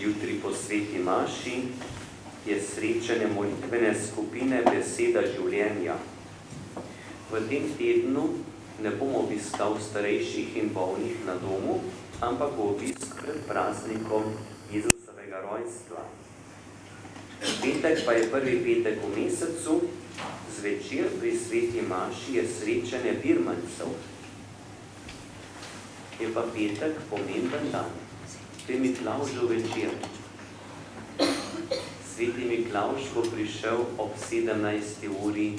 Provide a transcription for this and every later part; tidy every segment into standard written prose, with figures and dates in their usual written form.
Jutri po sveti maši je srečanje molitvene skupine Beseda življenja. V tem tednu ne bom obiskal starejših in bolnih na domu, ampak obisk pred praznikom Jezusovega rojstva. Petek pa je prvi petek v mesecu, zvečer pri sveti maši je srečanje birmancev. Je pa petek pomemben dan. To je Miklavžev večer. Sveti Miklavž bo prišel ob 17. uri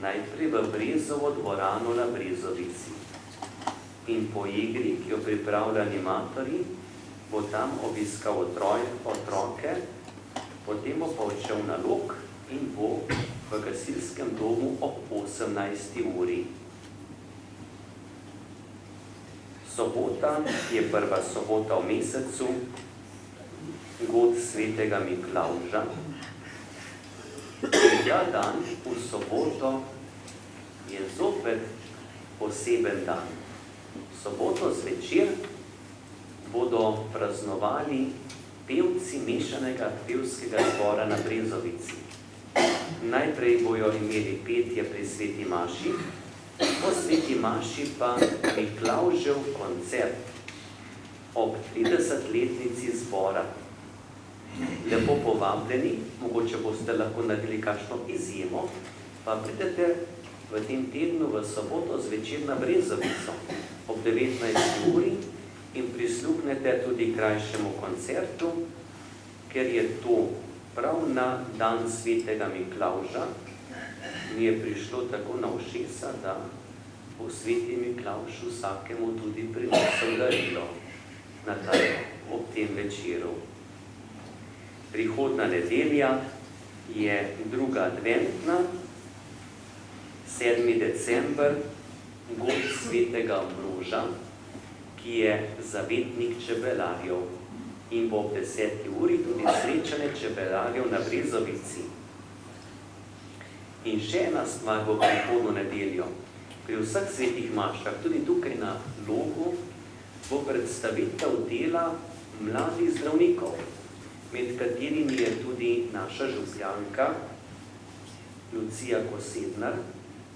najprej v Brezovo dvorano na Brezovici. In po igri, ki jo pripravlja animatorji, bo tam obiskal otroke, potem bo pa odšel na lok in bo v gasilskem domu ob 18. uri. Sobota je prva sobota v mesecu, god svetega Miklavža. Ta dan v soboto je zopet poseben dan. V soboto zvečer bodo praznovali pevci mešanega pevskega zbora na Brezovici. Najprej bojo imeli petje pri sveti maši, po sveti maši pa Miklavžev koncert ob 30-letnici zbora. Lepo povabljeni, mogoče boste lahko naredili kakšno izjemo, pa pridete v tem tednu v soboto zvečer na Brezovico ob 19. uri in prisluhnete tudi krajšemu koncertu, ker je to prav na dan svetega Miklavža. Mi je prišlo tako na ušesa, da bo sveti Miklavž vsakemu tudi prinesel darilo ob tem večeru. Prihodna nedelja je druga adventna, 7. december, god svetega Ambroža, ki je zavetnik čebelarjev in bo ob 10. uri tudi srečanje čebelarjev na Brezovici. In še ena stvar bo prihodno nedeljo. Pri vseh svetih mašah, tudi tukaj na Logu, bo predstavitev dela mladih zdravnikov, med katerimi je tudi naša župljanka Lucija Kosednar,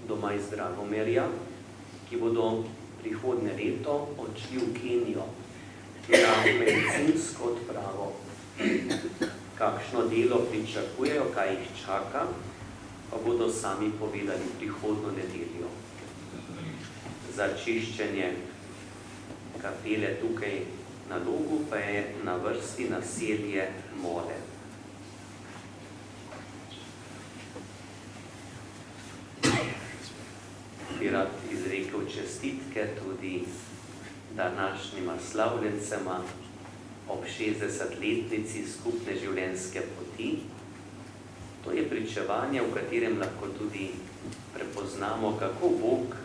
doma iz Dragomerja, ki bodo prihodnje leto odšli v Kenijo na medicinsko odpravo. Kakšno delo pričakujejo, kaj jih čaka, pa bodo sami povedali prihodno nedeljo. Za čiščenje kapele tukaj na Logu pa je na vrsti naselje Mole. Bi rad izrekel čestitke tudi današnjima slavljencema ob 60-letnici skupne življenjske poti. To je pričevanje, v katerem lahko tudi prepoznamo, kako Bog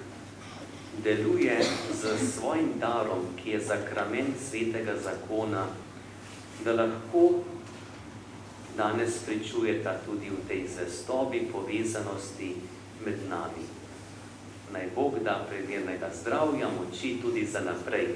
deluje z svojim darom, ki je zakrament svetega zakona, da lahko danes pričujeta tudi v tej zvestobi povezanosti med nami. Naj Bog da primernega zdravja, moči tudi za naprej.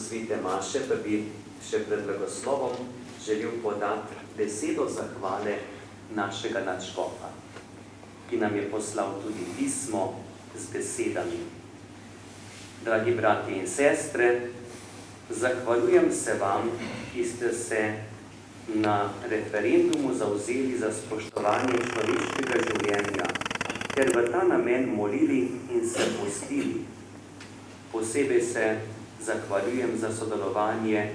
Svete maše pa bi še pred blagoslovom želel podati besedo zahvale našega nadškofa, ki nam je poslal tudi pismo z besedami. Dragi brati in sestre, zahvaljujem se vam, ki ste se na referendumu zavzeli za spoštovanje človeškega življenja, ter v ta namen molili in se postili. Posebej se zahvaljujem za sodelovanje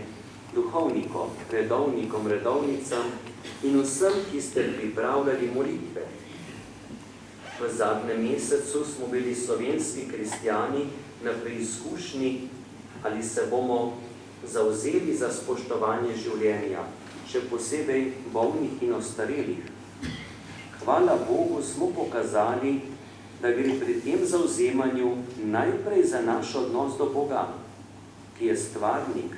duhovnikom, redovnikom, redovnicam in vsem, ki ste pripravljali molitve. V zadnjem mesecu smo bili slovenski kristjani na preizkušnji, ali se bomo zavzeli za spoštovanje življenja, še posebej bolnih in ostarelih. Hvala Bogu smo pokazali, da gre pri tem zavzemanju najprej za naš odnos do Boga, ki je stvarnik,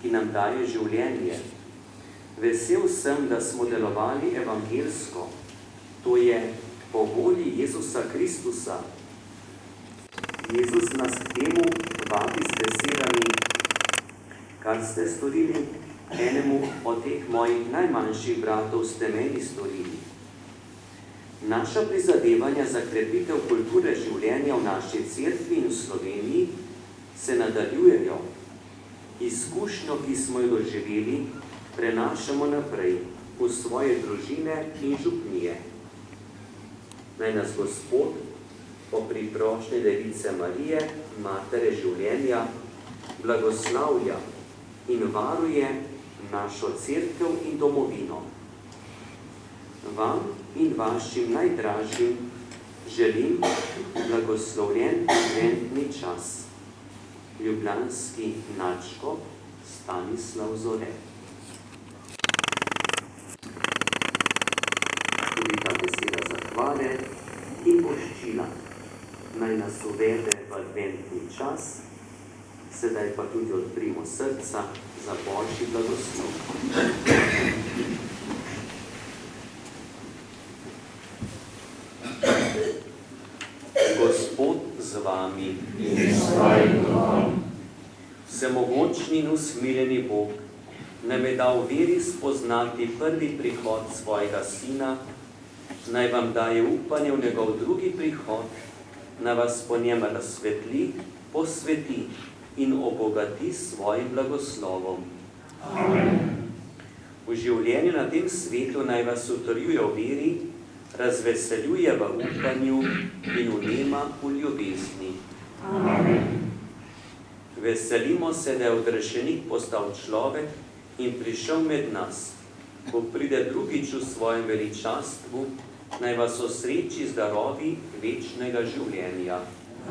ki nam daje življenje. Vesel sem, da smo delovali evangelsko, to je po volji Jezusa Kristusa. Jezus nas k temu vabi z besedami, kar ste storili enemu od teh mojih najmanjših bratov, ste meni storili. Naša prizadevanja za krepitev kulture življenja v naši cerkvi in v Sloveniji se nadaljujejo. Izkušnjo, ki smo jo doživeli, prenašamo naprej v svoje družine in župnije. Naj nas Gospod po priprošnji Device Marije, Matere življenja, blagoslavlja in varuje našo cerkev in domovino. Vam in vašim najdražjim želim blagoslovljen adventni čas. Ljubljanski nadškof Stanislav Zore. Tudi ta beseda zahvale in voščila naj nas uvede v adventni čas, sedaj pa tudi odprimo srca za Božji blagoslov. Gospod z vami. Vsemogočni in usmiljeni Bog nam je dal v veri spoznati prvi prihod svojega Sina, naj vam daje upanje v njegov drugi prihod, naj vas po njem razsvetli, posveti in obogati s svojim blagoslovom. Amen. V življenju na tem svetu naj vas utrjuje v veri, razveseljuje v upanju in vnema v ljubezni. Amen. Veselimo se, da je odrešenik postal človek in prišel med nas. Ko pride drugič v svojem veličastvu, naj vas osreči z darovi večnega življenja.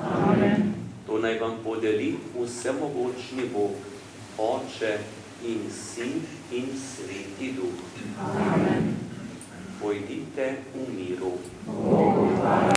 Amen. To naj vam podeli vsemogočni Bog, Oče in Sin in Sveti Duh. Amen. Pojdite v miru.